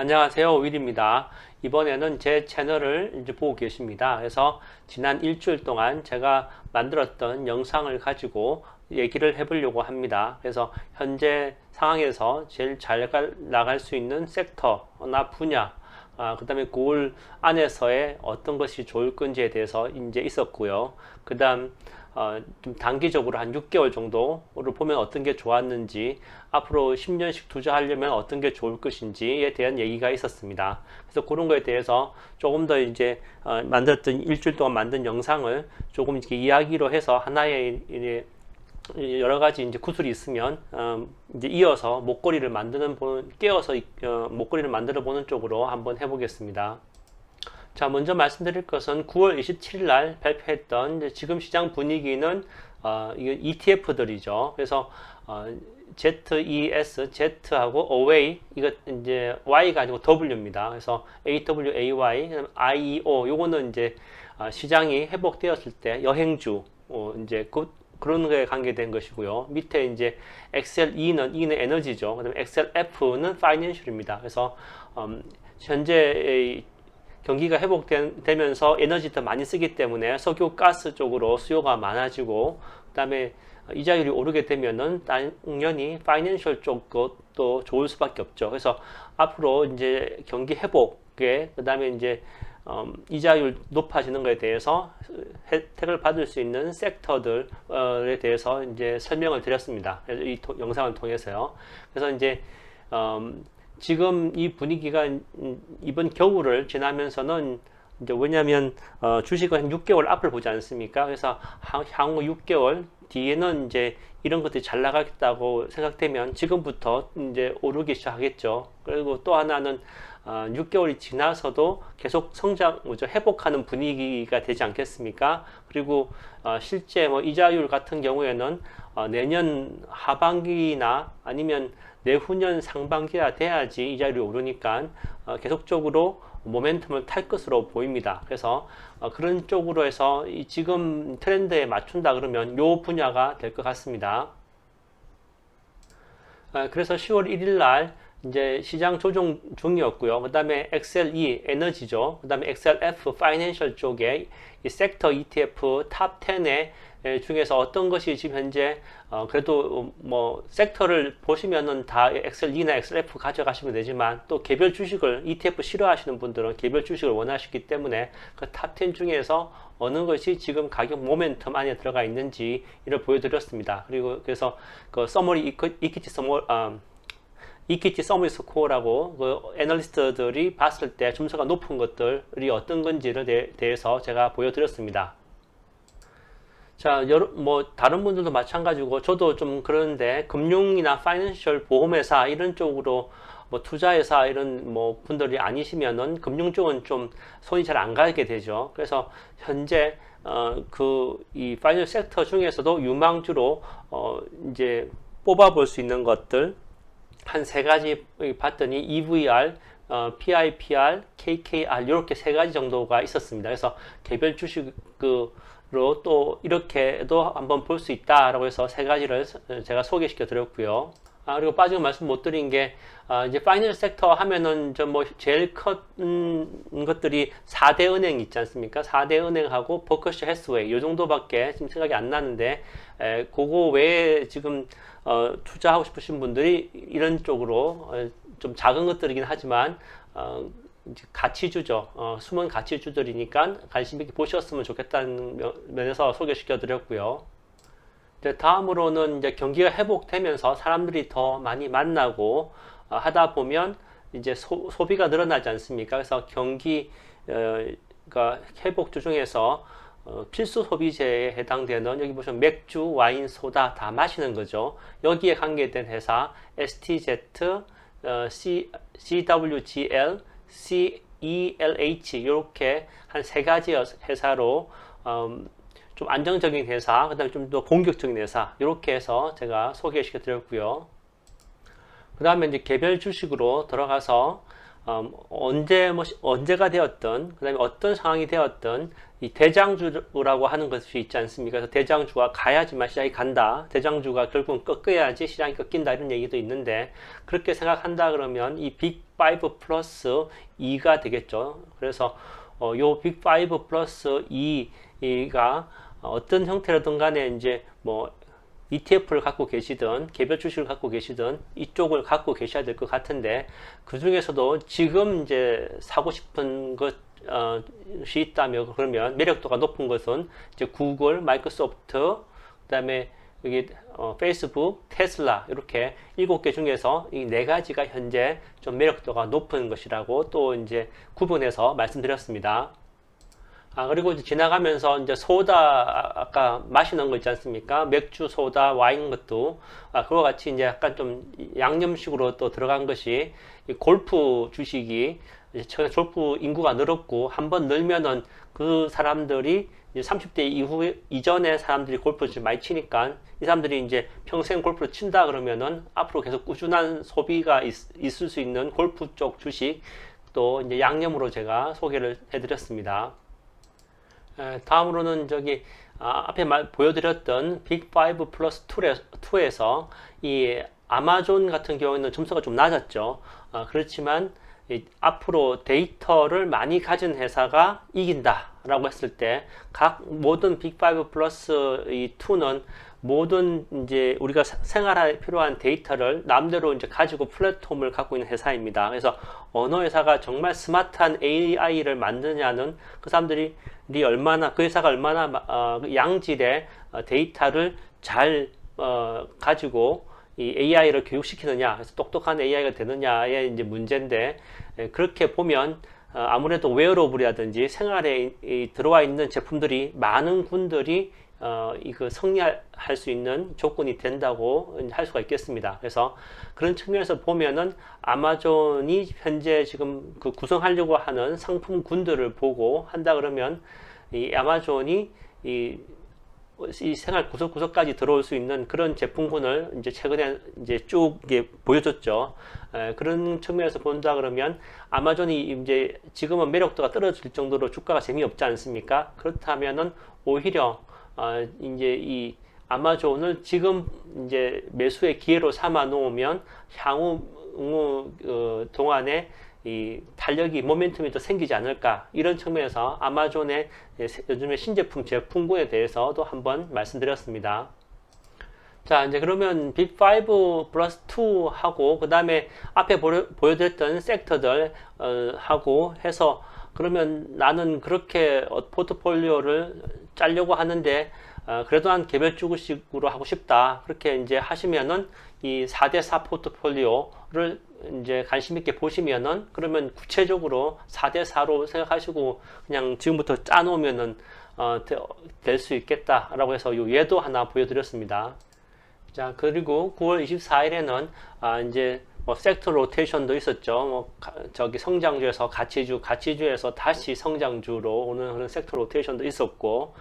안녕하세요, 윌입니다. 이번에는 제 채널을 이제 보고 계십니다. 그래서 지난 일주일 동안 제가 만들었던 영상을 가지고 얘기를 해보려고 합니다. 그래서 현재 상황에서 제일 잘 나갈 수 있는 섹터나 분야, 그 다음에 그걸 안에서의 어떤 것이 좋을 건지에 대해서 이제 있었고요. 그 다음, 좀 단기적으로 한 6개월 정도를 보면 어떤 게 좋았는지, 앞으로 10년씩 투자하려면 어떤 게 좋을 것인지에 대한 얘기가 있었습니다. 그래서 그런 거에 대해서 조금 더 이제, 만들었던 일주일 동안 만든 영상을 조금 이렇게 이야기로 해서 하나의 이제 여러 가지 이제 구슬이 있으면 이제 이어서 목걸이를 만드는 깨어서 목걸이를 만들어 보는 쪽으로 한번 해보겠습니다. 자, 먼저 말씀드릴 것은 9월 27일 날 발표했던 이제 지금 시장 분위기는 이게 ETF들이죠. 그래서 ZES, Z하고 Away, 이거 이제 Y가 아니고 W입니다. 그래서 AWAY, IEO, 요거는 이제 시장이 회복되었을 때 여행주, 이제 그런 거에 관계된 것이고요. 밑에 이제 XLE는 에너지죠. 그다음에 XLF는 파이낸셜입니다. 그래서 현재 경기가 회복되면서 에너지 더 많이 쓰기 때문에 석유 가스 쪽으로 수요가 많아지고, 그다음에 이자율이 오르게 되면은 당연히 파이낸셜 쪽도 좋을 수밖에 없죠. 그래서 앞으로 이제 경기 회복에, 그다음에 이제 이자율 높아지는 것에 대해서 혜택을 받을 수 있는 섹터들에 대해서 이제 설명을 드렸습니다. 이 영상을 통해서요. 그래서 이제 지금 이 분위기가 이번 겨울을 지나면서는 이제 왜냐하면 주식은 한 6개월 앞을 보지 않습니까? 그래서 향후 6개월 뒤에는 이제 이런 것들이 잘 나가겠다고 생각되면 지금부터 이제 오르기 시작하겠죠. 그리고 또 하나는 6개월이 지나서도 계속 회복하는 분위기가 되지 않겠습니까? 그리고 실제 뭐 이자율 같은 경우에는 내년 하반기나 아니면 내후년 상반기가 돼야지 이자율이 오르니까 계속적으로 모멘텀을 탈 것으로 보입니다. 그래서 그런 쪽으로 해서 지금 트렌드에 맞춘다 그러면 요 분야가 될 것 같습니다. 그래서 10월 1일 날 이제 시장 조정 중이었고요. 그 다음에 XLE 에너지죠. 그 다음에 XLF 파이낸셜 쪽에 이 섹터 ETF 탑 10에 중에서 어떤 것이 지금 현재 그래도 뭐 섹터를 보시면은 다 XLE나 XLF 가져가시면 되지만, 또 개별 주식을 ETF 싫어하시는 분들은 개별 주식을 원하시기 때문에 그 탑 10 중에서 어느 것이 지금 가격 모멘텀 안에 들어가 있는지 이를 보여드렸습니다. 그리고 그래서 그 서머리 이퀴티 서머리 스코어라고 그 애널리스트들이 봤을 때 점수가 높은 것들이 어떤 건지를 대해서 제가 보여드렸습니다. 자, 뭐 다른 분들도 마찬가지고 저도 좀 그러는데, 금융이나 파이낸셜 보험회사 이런 쪽으로 뭐 투자회사 이런 뭐 분들이 아니시면은 금융 쪽은 좀 손이 잘 안 가게 되죠. 그래서 현재 이 파이낸셜 섹터 중에서도 유망주로 이제 뽑아볼 수 있는 것들 한 세 가지 봤더니 EVR, PIPR, KKR 이렇게 세 가지 정도가 있었습니다. 그래서 개별 주식으로 또 이렇게도 한번 볼 수 있다라고 해서 세 가지를 제가 소개시켜 드렸고요. 그리고 빠지고 말씀 못 드린 게, 이제 파이낸셜 섹터 하면은 뭐 제일 큰 것들이 4대 은행 있지 않습니까? 4대 은행하고 버커셔 해스웨이 요 정도밖에 지금 생각이 안 나는데, 그거 외에 지금 투자하고 싶으신 분들이 이런 쪽으로 좀 작은 것들이긴 하지만 가치주죠. 숨은 가치주들이니까 관심 있게 보셨으면 좋겠다는 면에서 소개시켜 드렸고요. 이제 다음으로는 이제 경기가 회복되면서 사람들이 더 많이 만나고 하다 보면 이제 소비가 늘어나지 않습니까? 그래서 경기가 회복주 중에서 필수 소비재에 해당되는, 여기 보시면 맥주, 와인, 소다 다 마시는 거죠. 여기에 관계된 회사 STZ, CWGL, CELH 이렇게 한 세 가지 회사로 좀 안정적인 회사, 그 다음에 좀 더 공격적인 회사, 이렇게 해서 제가 소개시켜 드렸고요. 그 다음에 이제 개별 주식으로 들어가서 언제가 되었든, 그 다음에 어떤 상황이 되었든, 이 대장주라고 하는 것이 있지 않습니까? 그래서 대장주가 가야지만 시장이 간다. 대장주가 결국은 꺾여야지 시장이 꺾인다. 이런 얘기도 있는데, 그렇게 생각한다 그러면 이 빅5 플러스 2가 되겠죠. 그래서, 요 빅5 플러스 2가 어떤 형태로든 간에 이제 뭐 ETF를 갖고 계시든 개별 주식을 갖고 계시든 이쪽을 갖고 계셔야 될 것 같은데 그 중에서도 지금 이제 사고 싶은 것이 있다면 그러면 매력도가 높은 것은 이제 구글, 마이크로소프트, 그다음에 여기 페이스북, 테슬라 이렇게 7개 중에서 이 4가지가 현재 좀 매력도가 높은 것이라고 또 이제 구분해서 말씀드렸습니다. 그리고 이제 지나가면서 이제 소다, 아까 마시는 거 있지 않습니까? 맥주, 소다, 와인 것도, 그와 같이 이제 약간 좀 양념식으로 또 들어간 것이, 이 골프 주식이, 이제 최근에 골프 인구가 늘었고, 한번 늘면은 그 사람들이 이제 30대 이전에 사람들이 골프를 좀 많이 치니까, 이 사람들이 이제 평생 골프를 친다 그러면은 앞으로 계속 꾸준한 소비가 있을 수 있는 골프 쪽 주식, 또 이제 양념으로 제가 소개를 해드렸습니다. 다음으로는 저기 앞에 보여드렸던 빅5 플러스 2에서 이 아마존 같은 경우에는 점수가 좀 낮았죠. 그렇지만 앞으로 데이터를 많이 가진 회사가 이긴다 라고 했을 때 각 모든 빅5 플러스 이 2는 모든 이제 우리가 생활에 필요한 데이터를 남대로 이제 가지고 플랫폼을 갖고 있는 회사입니다. 그래서 어느 회사가 정말 스마트한 AI를 만드냐는 그 사람들이 얼마나 그 회사가 얼마나 양질의 데이터를 잘 가지고 이 AI를 교육시키느냐, 그래서 똑똑한 AI가 되느냐의 이제 문제인데 그렇게 보면 아무래도 웨어러블이라든지 생활에 들어와 있는 제품들이 많은 군들이 이거 승리할 수 있는 조건이 된다고 할 수가 있겠습니다. 그래서 그런 측면에서 보면은 아마존이 현재 지금 그 구성하려고 하는 상품군들을 보고 한다 그러면 이 아마존이 이 생활 구석구석까지 들어올 수 있는 그런 제품군을 이제 최근에 이제 쭉 보여줬죠. 그런 측면에서 본다 그러면 아마존이 이제 지금은 매력도가 떨어질 정도로 주가가 재미없지 않습니까? 그렇다면은 오히려 이제 이 아마존을 지금 이제 매수의 기회로 삼아 놓으면 향후 동안에 이 탄력이 모멘텀이 더 생기지 않을까 이런 측면에서 아마존의 요즘에 신제품 제품군에 대해서도 한번 말씀드렸습니다. 자 이제 그러면 빅5 플러스 2 하고 그 다음에 앞에 보여드렸던 섹터들 하고 해서 그러면 나는 그렇게 포트폴리오를 짜려고 하는데 그래도 한 개별 주식으로 하고 싶다 그렇게 이제 하시면은 이 4대4 포트폴리오를 이제 관심 있게 보시면은 그러면 구체적으로 4대4로 생각하시고 그냥 지금부터 짜 놓으면은 될 수 있겠다라고 해서 요 예도 하나 보여드렸습니다. 자 그리고 9월 24일에는 이제 뭐 섹터 로테이션도 있었죠. 뭐 저기 성장주에서 가치주에서 다시 성장주로 오는 그런 섹터 로테이션도 있었고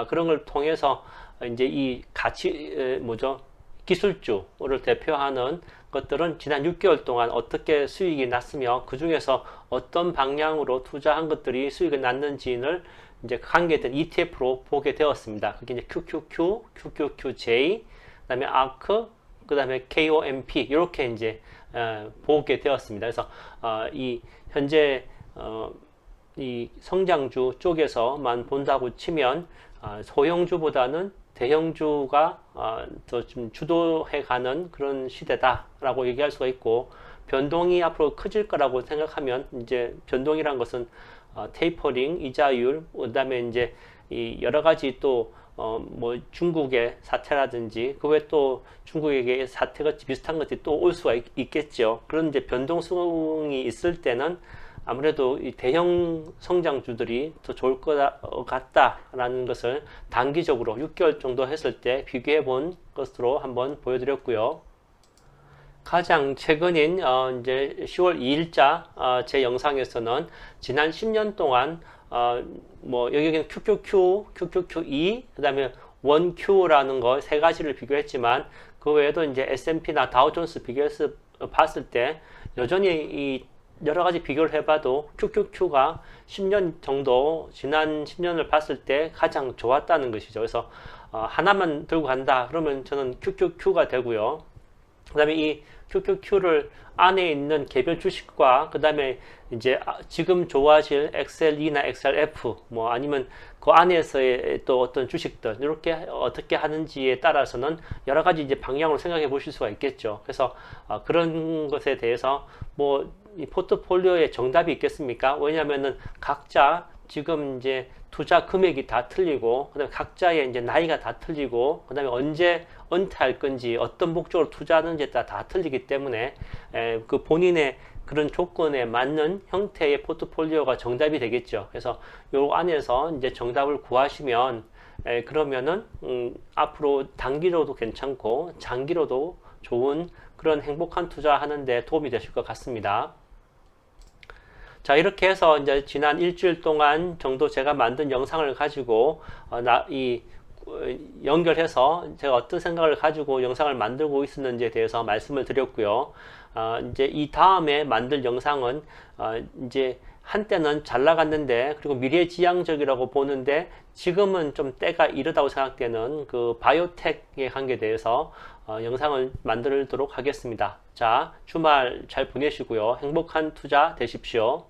그런 걸 통해서 이제 이 기술주를 대표하는 것들은 지난 6개월 동안 어떻게 수익이 났으며 그 중에서 어떤 방향으로 투자한 것들이 수익이 났는지를 이제 관계된 ETF로 보게 되었습니다. 그게 이제 QQQ, QQQJ, 그다음에 ARK, 그다음에 KOMP 이렇게 이제 보게 되었습니다. 그래서 이 현재 이 성장주 쪽에서만 본다고 치면 소형주보다는 대형주가 더 좀 주도해가는 그런 시대다라고 얘기할 수가 있고 변동이 앞으로 커질 거라고 생각하면 이제 변동이란 것은 테이퍼링, 이자율, 그다음에 이제 이 여러 가지 또 뭐 중국의 사태라든지 그 외에 또 중국에게 사태가 비슷한 것들이 또 올 수가 있겠죠. 그런 이제 변동성이 있을 때는 아무래도 이 대형 성장주들이 더 좋을 것 같다라는 것을 단기적으로 6개월 정도 했을 때 비교해 본 것으로 한번 보여드렸고요. 가장 최근인 이제 10월 2일자 제 영상에서는 지난 10년 동안 뭐 여기는 QQQ, QQQ2, 그 다음에 1Q라는 거 세 가지를 비교했지만 그 외에도 이제 S&P나 다우존스 비교해서 봤을 때 여전히 이 여러 가지 비교를 해봐도 QQQ가 10년 정도 지난 10년을 봤을 때 가장 좋았다는 것이죠. 그래서 하나만 들고 간다 그러면 저는 QQQ가 되고요. 그 다음에 이 QQQ를 안에 있는 개별 주식과 그 다음에 이제 지금 좋아하실 XLE나 XLF 뭐 아니면 그 안에서의 또 어떤 주식들 이렇게 어떻게 하는지에 따라서는 여러 가지 이제 방향으로 생각해 보실 수가 있겠죠. 그래서 그런 것에 대해서 뭐 이 포트폴리오에 정답이 있겠습니까? 왜냐하면은 각자 지금 이제 투자 금액이 다 틀리고, 그다음에 각자의 이제 나이가 다 틀리고, 그다음에 언제 은퇴할 건지, 어떤 목적으로 투자하는지에 따라 다 틀리기 때문에 그 본인의 그런 조건에 맞는 형태의 포트폴리오가 정답이 되겠죠. 그래서 요 안에서 이제 정답을 구하시면 그러면은 앞으로 단기로도 괜찮고 장기로도 좋은 그런 행복한 투자하는데 도움이 되실 것 같습니다. 자, 이렇게 해서 이제 지난 일주일 동안 정도 제가 만든 영상을 가지고 연결해서 제가 어떤 생각을 가지고 영상을 만들고 있었는지에 대해서 말씀을 드렸고요. 이제 이 다음에 만들 영상은 이제 한때는 잘 나갔는데 그리고 미래지향적이라고 보는데 지금은 좀 때가 이르다고 생각되는 그 바이오텍에 관계돼서 영상을 만들도록 하겠습니다. 자, 주말 잘 보내시고요. 행복한 투자 되십시오.